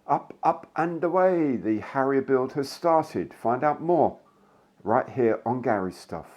Up and away, the Harrier build has started. Find out more right here on Gary's Stuff.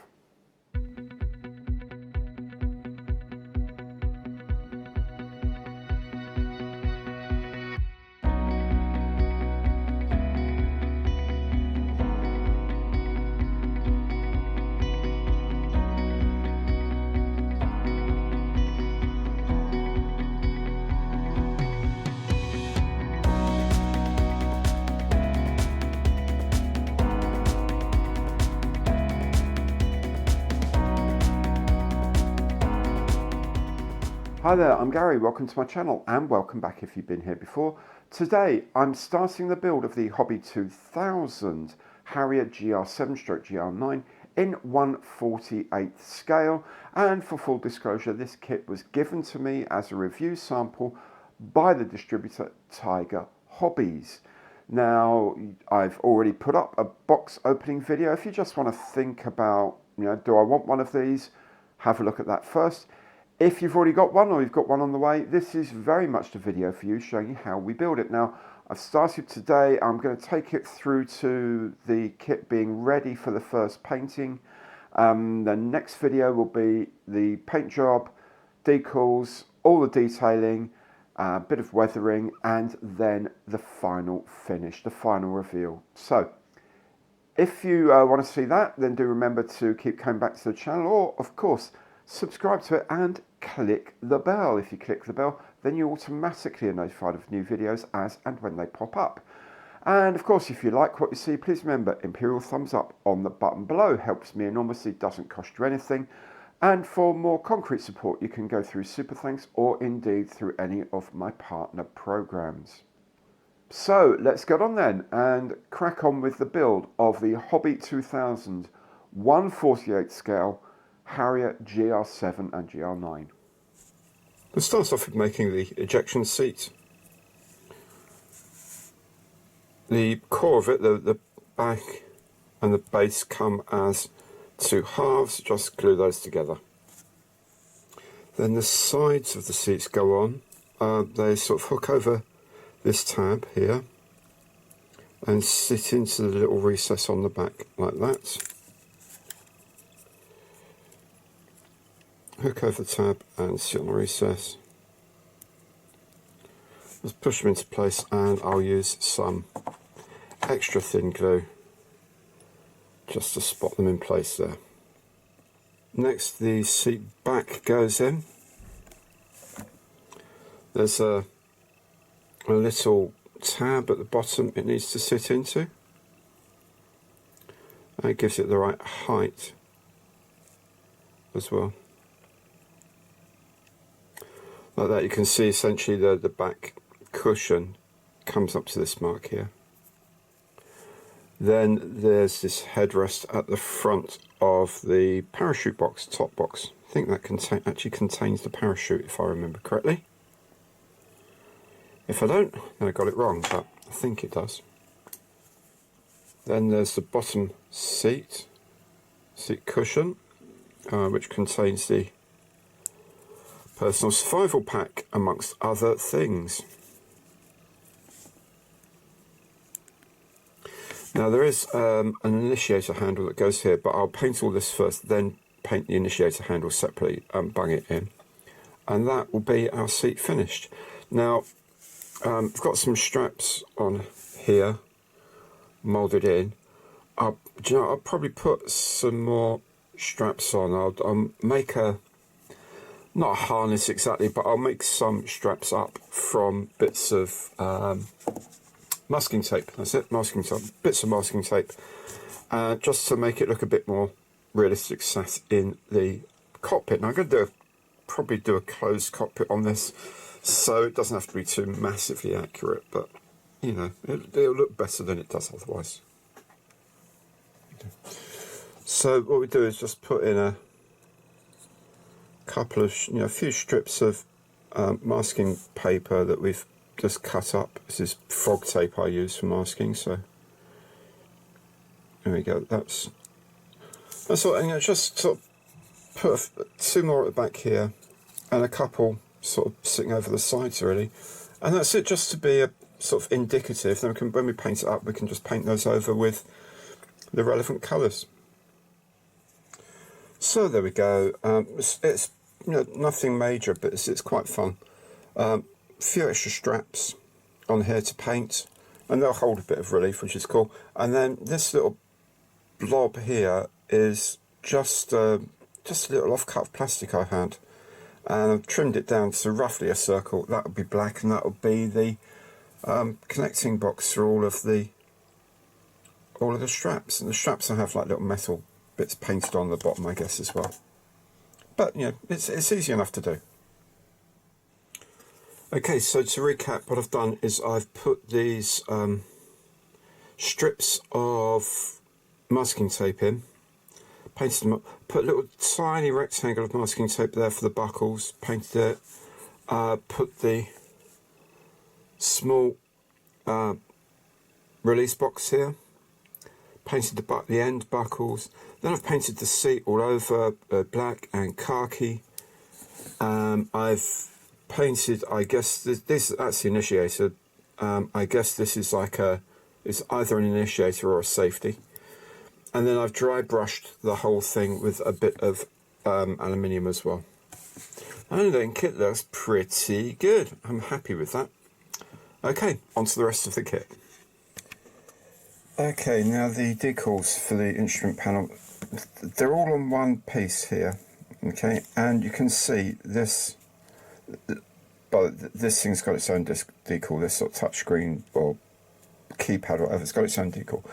Hi there, I'm Gary, welcome to my channel and welcome back if you've been here before. Today I'm starting the build of the Hobby 2000 Harrier GR7 GR9 in 1/48 scale, and for full disclosure this kit was given to me as a review sample by the distributor Tiger Hobbies. Now I've already put up a box opening video. If you just want to think about, do I want one of these, have a look at that first. If you've already got one or you've got one on the way, this is very much the video for you, showing you how we build it. Now, I've started today. I'm going to take it through to the kit being ready for the first painting. The next video will be the paint job, decals, all the detailing, a bit of weathering, and then the final finish, the final reveal. So, if you want to see that, then do remember to keep coming back to the channel, or, of course, subscribe to it and click the bell. If you click the bell, then you automatically are notified of new videos as and when they pop up. And of course, if you like what you see, please remember Imperial thumbs up on the button below. Helps me enormously, doesn't cost you anything. And for more concrete support, you can go through Super Thanks or indeed through any of my partner programs. So let's get on then and crack on with the build of the Hobby 2000 1/48 scale Harrier GR7 and GR9. Let's start off with making the ejection seat. The core of it, the back and the base, come as two halves. Just glue those together. Then the sides of the seats go on. They sort of hook over this tab here and sit into the little recess on the back like that. Hook over the tab and sit on the recess. Just push them into place, and I'll use some extra thin glue just to spot them in place there. Next, the seat back goes in. There's a little tab at the bottom it needs to sit into. And it gives it the right height as well. Like that, you can see essentially the back cushion comes up to this mark here. Then there's this headrest at the front of the parachute box, top box. I think that actually contains the parachute, if I remember correctly. If I don't, then I got it wrong, but I think it does. Then there's the bottom seat cushion, which contains the personal survival pack, amongst other things. Now there is an initiator handle that goes here, but I'll paint all this first, then paint the initiator handle separately and bung it in. And that will be our seat finished. Now, I've got some straps on here, moulded in. I'll probably put some more straps on. I'll make not a harness exactly, but I'll make some straps up from bits of masking tape. That's it, masking tape. Bits of masking tape, just to make it look a bit more realistic sat in the cockpit. Now I'm going to probably do a closed cockpit on this, so it doesn't have to be too massively accurate, but it'll look better than it does otherwise. Okay. So what we do is just put in a couple of, a few strips of masking paper that we've just cut up. This is frog tape I use for masking, so there we go. That's all. Just sort of put two more at the back here, and a couple sort of sitting over the sides really, and that's it. Just to be sort of indicative. Then we can, when we paint it up, we can just paint those over with the relevant colours. So there we go. It's you know, nothing major, but it's quite fun. A few extra straps on here to paint, and they'll hold a bit of relief, which is cool. And then this little blob here is just a little off-cut plastic I had, and I've trimmed it down to roughly a circle. That would be black, and that would be the connecting box for all of the straps. And the straps I have like little metal bits painted on the bottom, I guess, as well. But you know, it's easy enough to do. Okay, so to recap, what I've done is I've put these strips of masking tape in, painted them up, put a little tiny rectangle of masking tape there for the buckles, painted it, put the small release box here, painted the end buckles. Then I've painted the seat all over black and khaki. I've painted, I guess that's the initiator. I guess this is like it's either an initiator or a safety. And then I've dry brushed the whole thing with a bit of aluminium as well. I think it looks pretty good. I'm happy with that. Okay, on to the rest of the kit. Okay, now the decals for the instrument panel, they're all on one piece here. Okay, and you can see this, but this thing's got its own decal, this sort of touchscreen or keypad or whatever, it's got its own decal.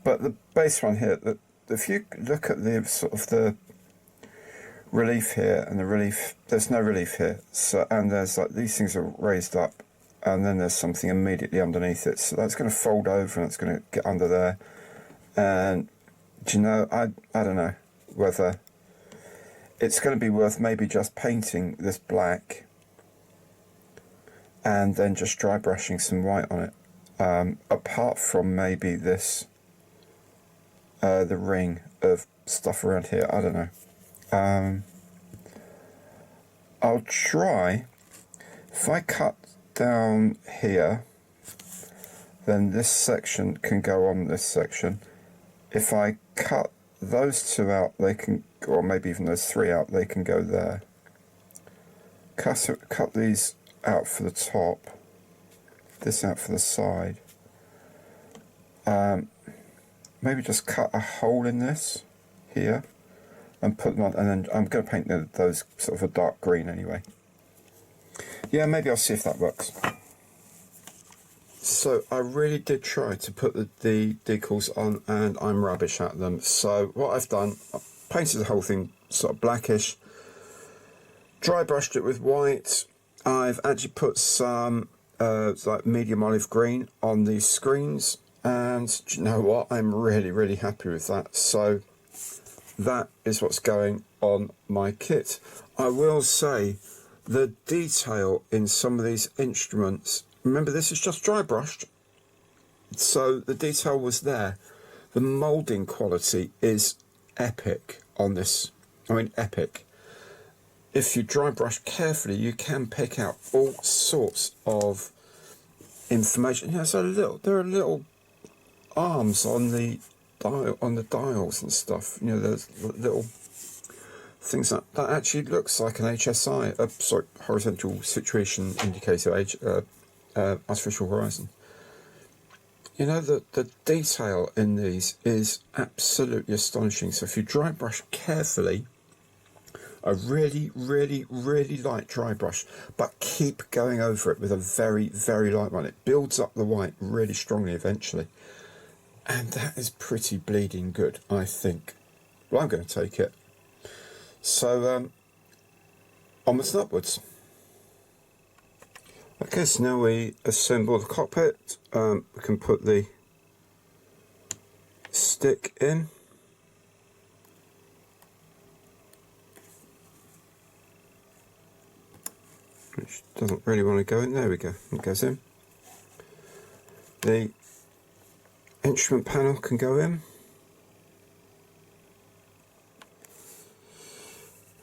But the base one here, if you look at the sort of the relief here and the relief, there's no relief here. So, and there's like, these things are raised up, and then there's something immediately underneath it. So that's going to fold over and it's going to get under there. And do you know, I don't know whether it's going to be worth maybe just painting this black and then just dry brushing some white on it. Apart from maybe this, the ring of stuff around here, I don't know. I'll try, if I cut down here, then this section can go on this section. If I cut those two out, they can, or maybe even those three out, they can go there. Cut these out for the top, this out for the side. Maybe just cut a hole in this here and put them on, and then I'm going to paint those sort of a dark green anyway. Yeah, maybe I'll see if that works. So I really did try to put the decals on, and I'm rubbish at them. So what I've done, I've painted the whole thing sort of blackish, dry brushed it with white. I've actually put some like medium olive green on these screens, and do you know what, I'm really happy with that. So that is what's going on my kit. I will say the detail in some of these instruments, remember this is just dry brushed, so the detail was there. The moulding quality is epic on this. I mean, epic. If you dry brush carefully, you can pick out all sorts of information. Yeah, so there are little arms on the dials and stuff. You know, there's little things that actually looks like an HSI, sorry, horizontal situation indicator, artificial horizon. You know, the detail in these is absolutely astonishing. So if you dry brush carefully, I really like dry brush, but keep going over it with a very light one. It builds up the white really strongly eventually. And that is pretty bleeding good, I think. Well, I'm going to take it. So, onwards and upwards. Okay, so now we assemble the cockpit. We can put the stick in. Which doesn't really want to go in. There we go. It goes in. The instrument panel can go in.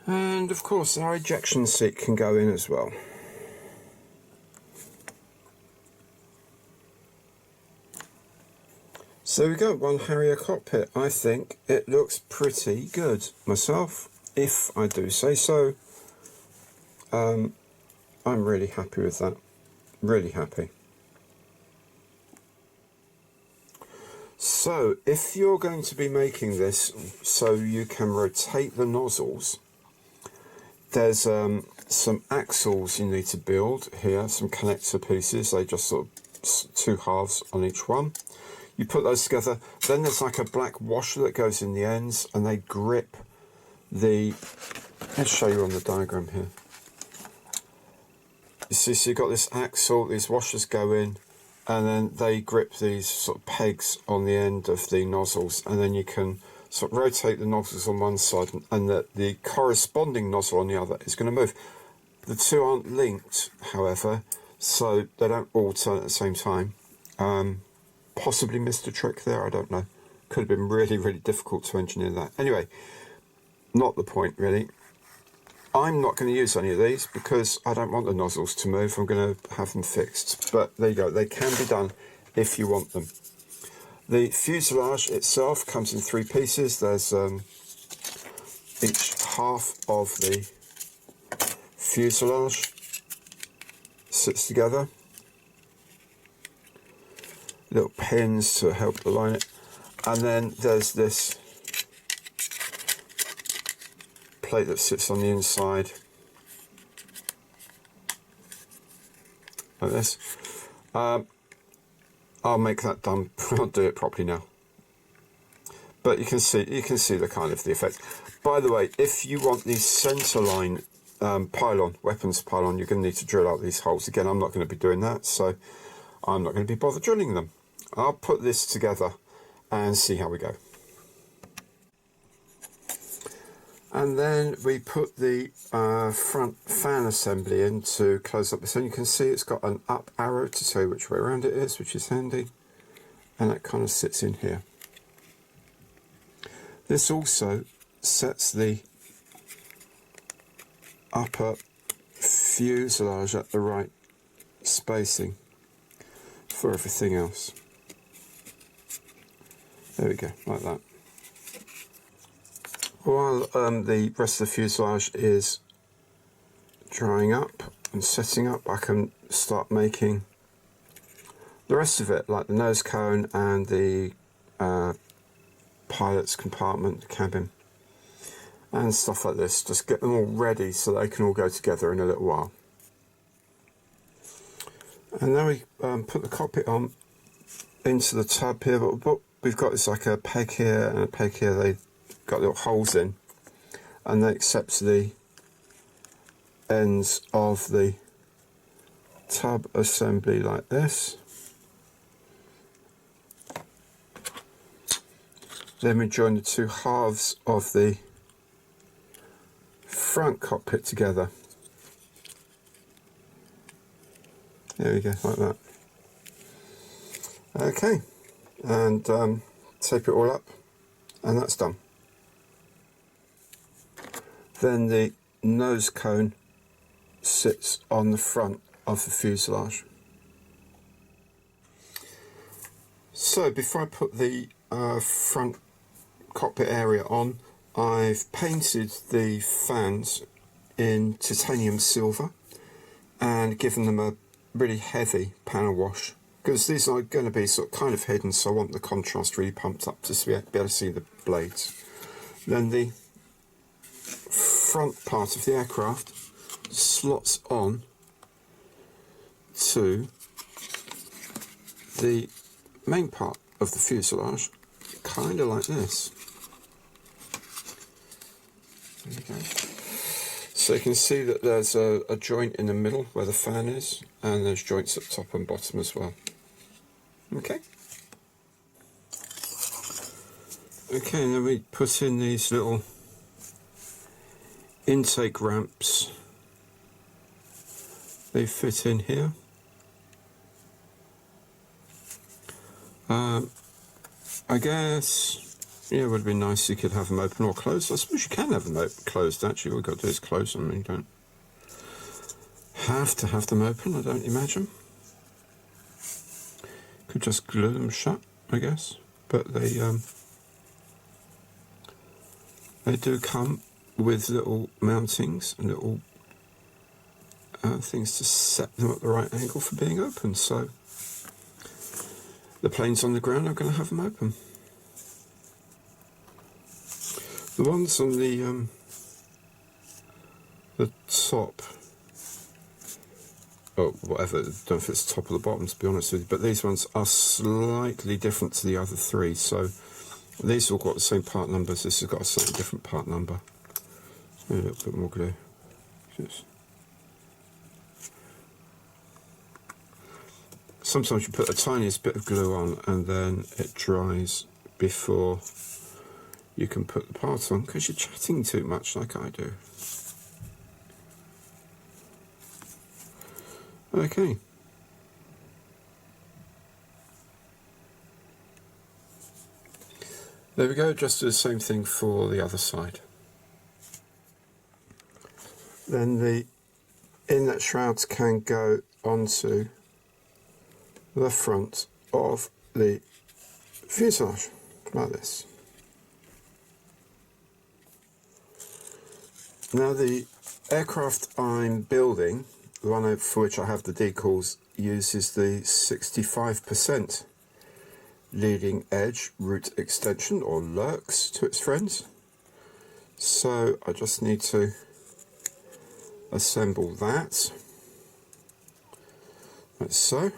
And of course our ejection seat can go in as well. So there we go, one Harrier cockpit. I think it looks pretty good myself, if I do say so. I'm really happy with that, really happy. So if you're going to be making this so you can rotate the nozzles, there's some axles you need to build here, some connector pieces. They just sort of two halves on each one. You put those together. Then there's like a black washer that goes in the ends, and they grip the... Let's show you on the diagram here. You see, so you've got this axle, these washers go in, and then they grip these sort of pegs on the end of the nozzles, and then you can sort of rotate the nozzles on one side, and the corresponding nozzle on the other is going to move. The two aren't linked, however, so they don't all turn at the same time. Possibly missed a trick there, I don't know. Could have been really, really difficult to engineer that. Anyway, not the point really. I'm not going to use any of these because I don't want the nozzles to move. I'm going to have them fixed. But there you go, they can be done if you want them. The fuselage itself comes in three pieces. There's each half of the fuselage sits together. Little pins to help align it, and then there's this plate that sits on the inside like this. I'll make that done. I'll do it properly now, but you can see the kind of the effect. By the way, if you want the center line pylon, weapons pylon, you're going to need to drill out these holes again. I'm not going to be doing that, so I'm not going to be bothered drilling them. I'll put this together and see how we go. And then we put the front fan assembly in to close up this, and you can see it's got an up arrow to tell you which way around it is, which is handy, and that kind of sits in here. This also sets the upper fuselage at the right spacing for everything else. There we go, like that. While the rest of the fuselage is drying up and setting up, I can start making the rest of it, like the nose cone and the pilot's compartment, cabin, and stuff like this. Just get them all ready so they can all go together in a little while. And then we put the cockpit on into the tub here, but what we've got is like a peg here and a peg here. They've got little holes in, and they accept the ends of the tub assembly like this. Then we join the two halves of the front cockpit together. There we go, like that. Okay, and tape it all up, and that's done. Then the nose cone sits on the front of the fuselage. So before I put the front cockpit area on, I've painted the fans in titanium silver and given them a really heavy panel wash, because these are going to be sort of kind of hidden, so I want the contrast really pumped up to be able to see the blades. Then the front part of the aircraft slots on to the main part of the fuselage, kind of like this. There you go. So you can see that there's a joint in the middle where the fan is, and there's joints at top and bottom as well. Okay. Okay, and then we put in these little intake ramps. They fit in here. I guess, yeah, it would be nice if you could have them open or closed. I suppose you can have them closed, actually. All you've got to do is close them. You don't have to have them open, I don't imagine. Could just glue them shut, I guess. but they do come with little mountings and little things to set them at the right angle for being open. So the planes on the ground are going to have them open. The ones on the top, or whatever, I don't know if it's top or the bottom to be honest with you, but these ones are slightly different to the other three. So these all got the same part numbers, this has got a slightly different part number. A little bit more glue. Sometimes you put the tiniest bit of glue on and then it dries before you can put the part on, because you're chatting too much like I do. Okay. There we go, just do the same thing for the other side. Then the inlet shrouds can go onto the front of the fuselage, like this. Now the aircraft I'm building, the one for which I have the decals, uses the 65% leading edge root extension, or lurks to its friends. So I just need to assemble that, like so.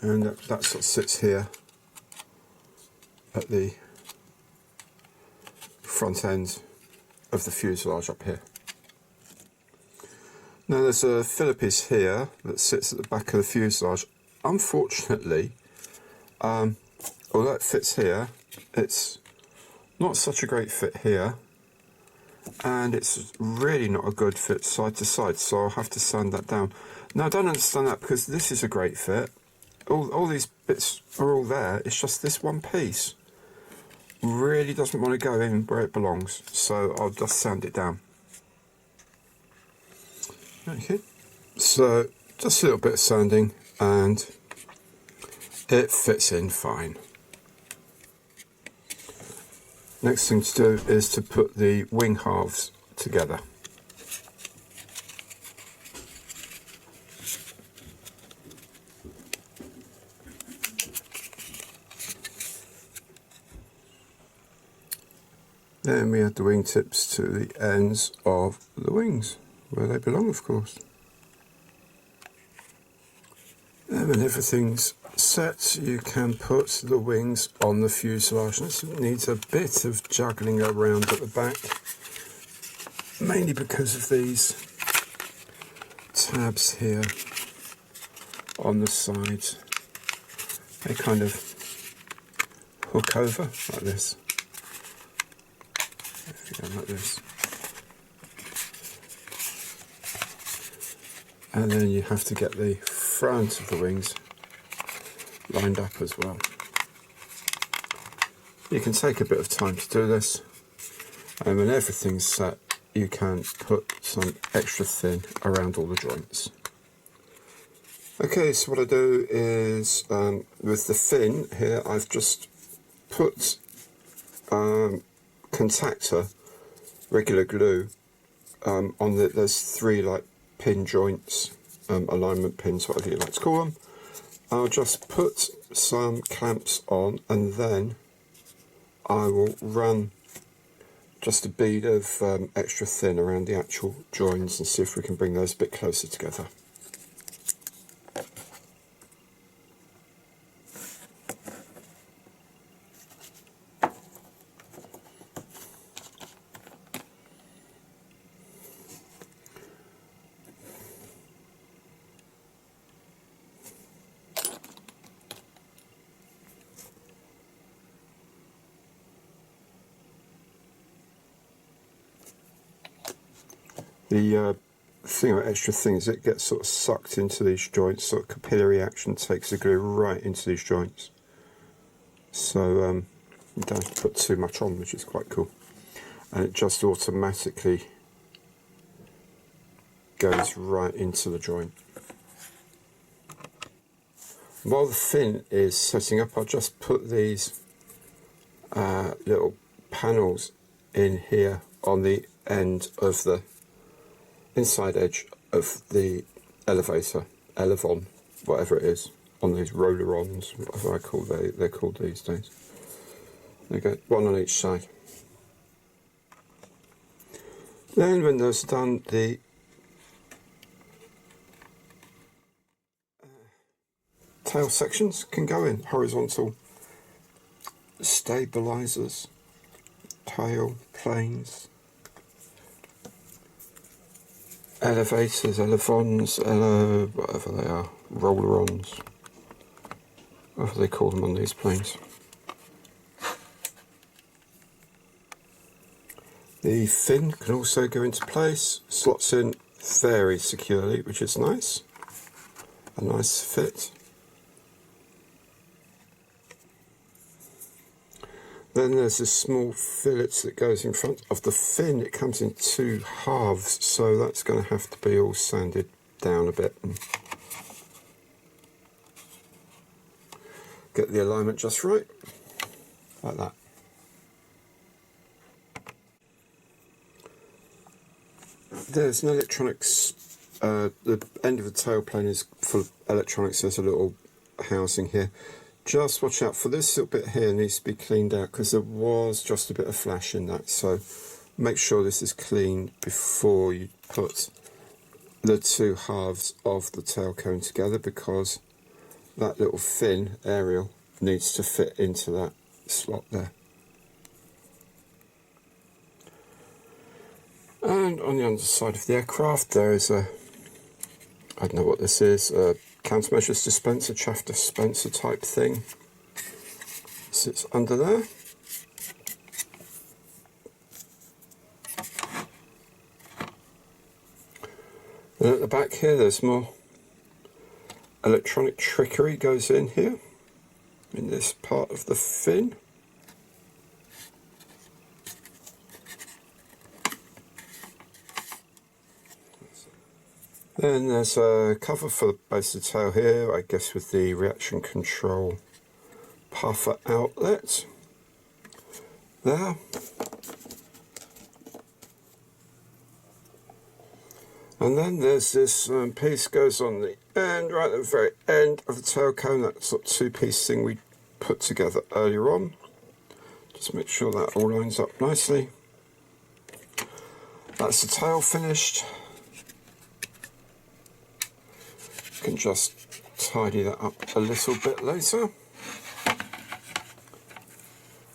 And that sort of sits here at the front end of the fuselage up here. Now there's a filler piece here that sits at the back of the fuselage. Unfortunately, although it fits here, it's not such a great fit here, and it's really not a good fit side to side, so I'll have to sand that down. Now I don't understand that, because this is a great fit. All these bits are all there, it's just this one piece really doesn't want to go in where it belongs, so I'll just sand it down. Okay, so just a little bit of sanding and it fits in fine. Next thing to do is to put the wing halves together. Then we add the wingtips to the ends of the wings, where they belong, of course. And when everything's set, you can put the wings on the fuselage. This needs a bit of juggling around at the back, mainly because of these tabs here on the sides. They kind of hook over like this. Like this, and then you have to get the front of the wings lined up as well. You can take a bit of time to do this, and when everything's set you can put some extra thin around all the joints. Okay, so what I do is with the fin here I've just put contactor regular glue on there's three like pin joints, alignment pins, whatever you like to call them. I'll just put some clamps on, and then I will run just a bead of extra thin around the actual joins and see if we can bring those a bit closer together. The thing about extra thin is it gets sort of sucked into these joints, sort of capillary action takes the glue right into these joints. So you don't have to put too much on, which is quite cool. And it just automatically goes right into the joint. While the fin is setting up, I'll just put these little panels in here on the end of the inside edge of the elevator, elevon, whatever it is, on these roller-ons, whatever they're called these days. There you go, one on each side. Then when those are done, the tail sections can go in. Horizontal stabilizers, tail planes, elevators, elevons, whatever they are, roller-ons, whatever they call them on these planes. The fin can also go into place, slots in very securely, which is nice, a nice fit. Then there's this small fillet that goes in front of the fin. It comes in two halves, so that's going to have to be all sanded down a bit and get the alignment just right, like that. There's an electronics, the end of the tailplane is full of electronics. There's a little housing here. Just watch out for this little bit here, needs to be cleaned out because there was just a bit of flash in that, so make sure this is clean before you put the two halves of the tail cone together, because that little fin aerial needs to fit into that slot there. And on the underside of the aircraft there is a, I don't know what this is, a countermeasures dispenser, chaff dispenser type thing. Sits under there. And at the back here there's more electronic trickery goes in here, in this part of the fin. Then there's a cover for the base of the tail here, I guess with the reaction control puffer outlet there. And then there's this piece goes on the end, right at the very end of the tail cone, that sort of two-piece thing we put together earlier on. Just make sure that all lines up nicely. That's the tail finished. Can just tidy that up a little bit later.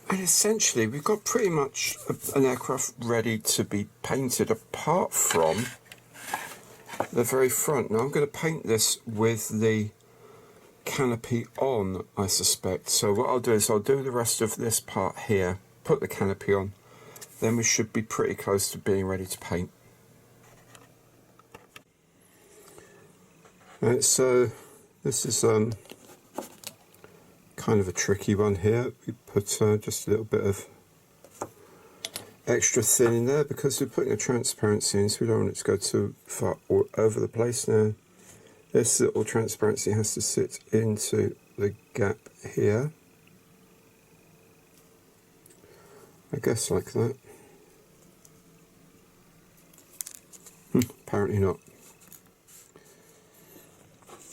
And essentially we've got pretty much an aircraft ready to be painted, apart from the very front. Now I'm going to paint this with the canopy on, I suspect. So what I'll do is I'll do the rest of this part here, put the canopy on, then we should be pretty close to being ready to paint. Right, so this is kind of a tricky one here. We put just a little bit of extra thin in there because we're putting a transparency in, so we don't want it to go too far all over the place. Now this little transparency has to sit into the gap here, I guess like that. Apparently not.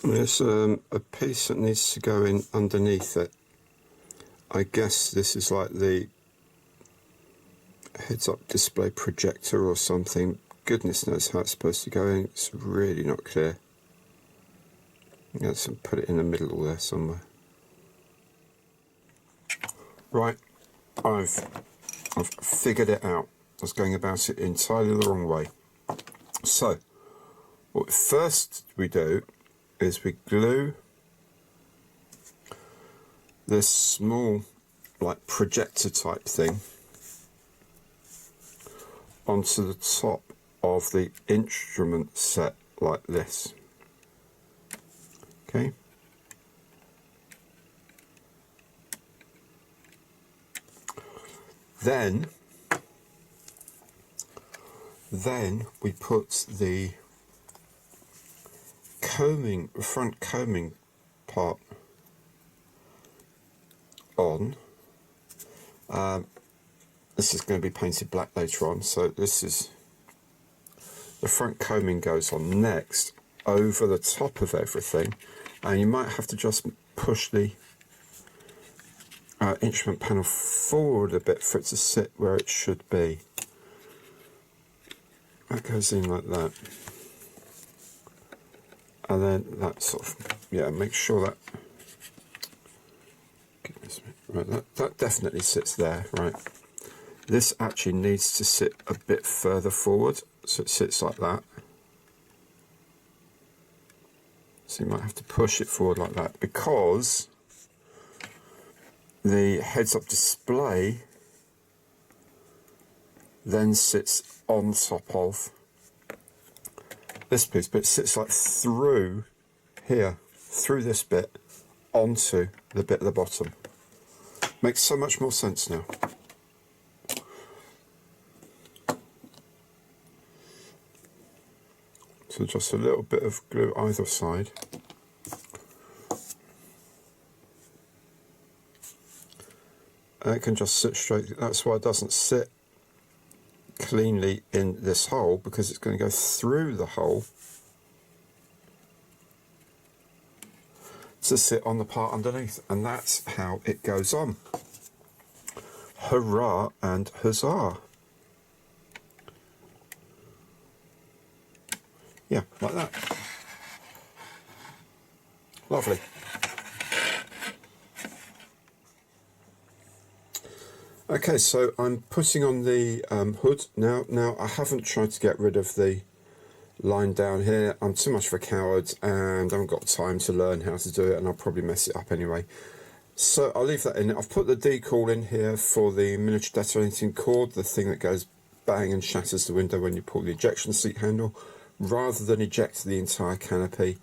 There's a piece that needs to go in underneath it. I guess this is like the heads-up display projector or something. Goodness knows how it's supposed to go in. It's really not clear. Let's put it in the middle there somewhere. Right, I've figured it out. I was going about it entirely the wrong way. So, what first we do is we glue this small, like, projector type thing onto the top of the instrument set like this. Okay. Then we put the combing, front combing part on. This is going to be painted black later on, so this is the front combing goes on next over the top of everything, and you might have to just push the instrument panel forward a bit for it to sit where it should be. That goes in like that, and then that sort of, yeah, make sure that, right, that definitely sits there, right. This actually needs to sit a bit further forward, so it sits like that. So you might have to push it forward like that, because the heads-up display then sits on top of this piece, but it sits like through here, through this bit, onto the bit at the bottom. Makes so much more sense now. So just a little bit of glue either side. And it can just sit straight. That's why it doesn't sit cleanly in this hole, because it's going to go through the hole to sit on the part underneath, and that's how it goes on. Hurrah and huzzah. Yeah, like that. Lovely. Okay, so I'm putting on the hood now. Now, I haven't tried to get rid of the line down here. I'm too much of a coward and I haven't got time to learn how to do it, and I'll probably mess it up anyway. So I'll leave that in. I've put the decal in here for the miniature detonating cord, the thing that goes bang and shatters the window when you pull the ejection seat handle, rather than eject the entire canopy.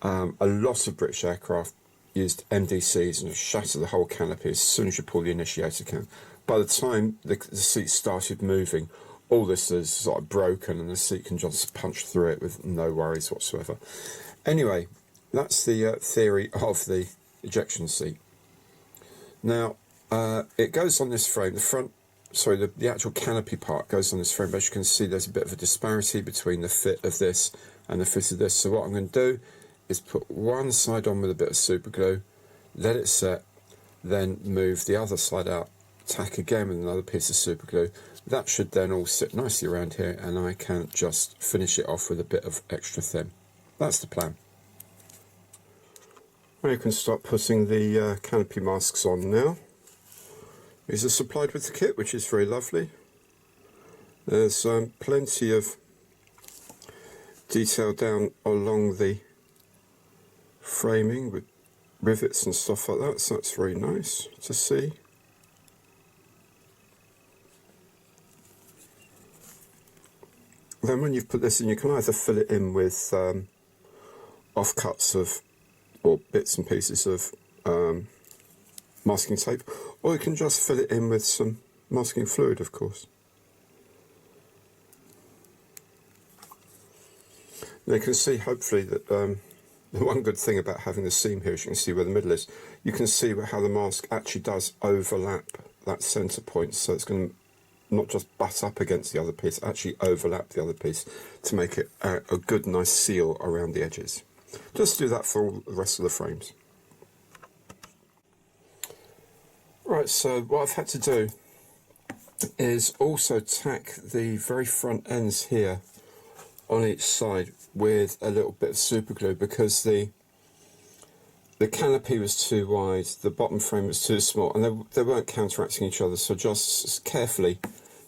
A lot of British aircraft used MDCs and shatter the whole canopy as soon as you pull the initiator can. By the time the seat started moving, all this is sort of broken and the seat can just punch through it with no worries whatsoever. Anyway, that's the theory of the ejection seat. Now, it goes on this frame, the actual canopy part goes on this frame, but as you can see there's a bit of a disparity between the fit of this and the fit of this. So what I'm going to do is put one side on with a bit of super glue, let it set, then move the other side out, tack again with another piece of super glue. That should then all sit nicely around here, and I can just finish it off with a bit of extra thin. That's the plan. Well, you can start putting the canopy masks on now. These are supplied with the kit, which is very lovely. There's plenty of detail down along the framing with rivets and stuff like that, so that's very nice to see. Then when you've put this in, you can either fill it in with offcuts of, or bits and pieces of masking tape, or you can just fill it in with some masking fluid, of course. Now you can see, hopefully, that the one good thing about having the seam here is you can see where the middle is. You can see how the mask actually does overlap that centre point, so it's going to not just butt up against the other piece, actually overlap the other piece to make it a good, nice seal around the edges. Just do that for all the rest of the frames. Right, so what I've had to do is also tack the very front ends here on each side with a little bit of super glue, because the canopy was too wide, the bottom frame was too small, and they weren't counteracting each other, so just carefully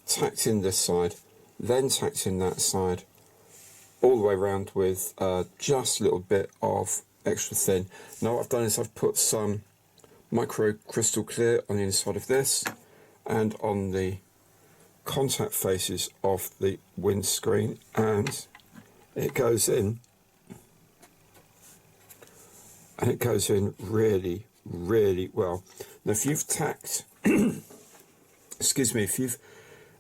tacked in this side, then tacked in that side, all the way around with just a little bit of extra thin. Now what I've done is I've put some micro crystal clear on the inside of this and on the contact faces of the windscreen, and it goes in, and it goes in really, really well. Now if you've tacked excuse me, if you've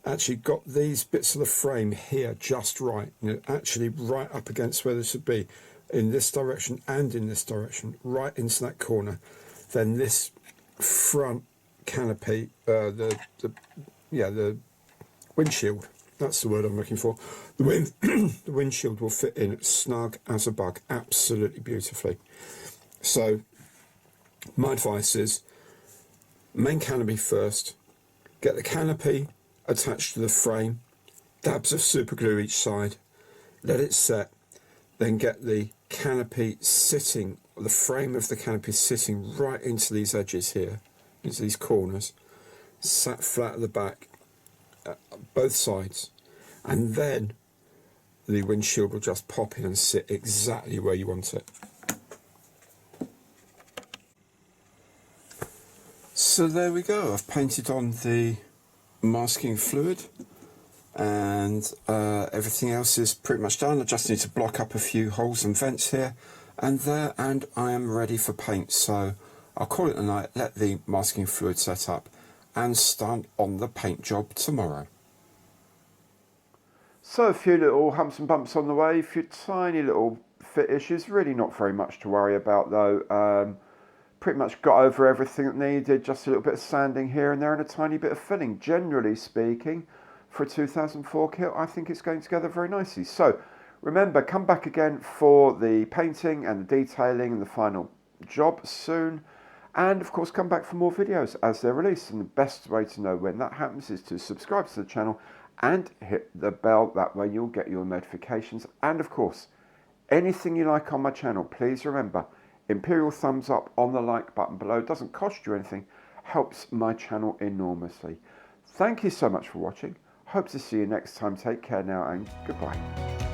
actually got these bits of the frame here just right, you know, actually right up against where this would be, in this direction and in this direction, right into that corner, then this front canopy, the windshield. That's the word I'm looking for. The windshield will fit in snug as a bug, absolutely beautifully. So my advice is main canopy first, get the canopy attached to the frame, dabs of super glue each side, let it set, then get the canopy sitting, the frame of the canopy sitting right into these edges here, into these corners, sat flat at the back, both sides, and then the windshield will just pop in and sit exactly where you want it. So there we go, I've painted on the masking fluid and everything else is pretty much done. I just need to block up a few holes and vents here and there, and I am ready for paint. So I'll call it a night, let the masking fluid set up and start on the paint job tomorrow. So a few little humps and bumps on the way, a few tiny little fit issues, really not very much to worry about though. Pretty much got over everything that needed, just a little bit of sanding here and there and a tiny bit of filling. Generally speaking, for a 2004 kit, I think it's going together very nicely. So remember, come back again for the painting and the detailing and the final job soon. And of course, come back for more videos as they're released. And the best way to know when that happens is to subscribe to the channel and hit the bell. That way you'll get your notifications. And of course, anything you like on my channel, please remember, Imperial thumbs up on the like button below. Doesn't cost you anything, helps my channel enormously. Thank you so much for watching. Hope to see you next time. Take care now and goodbye.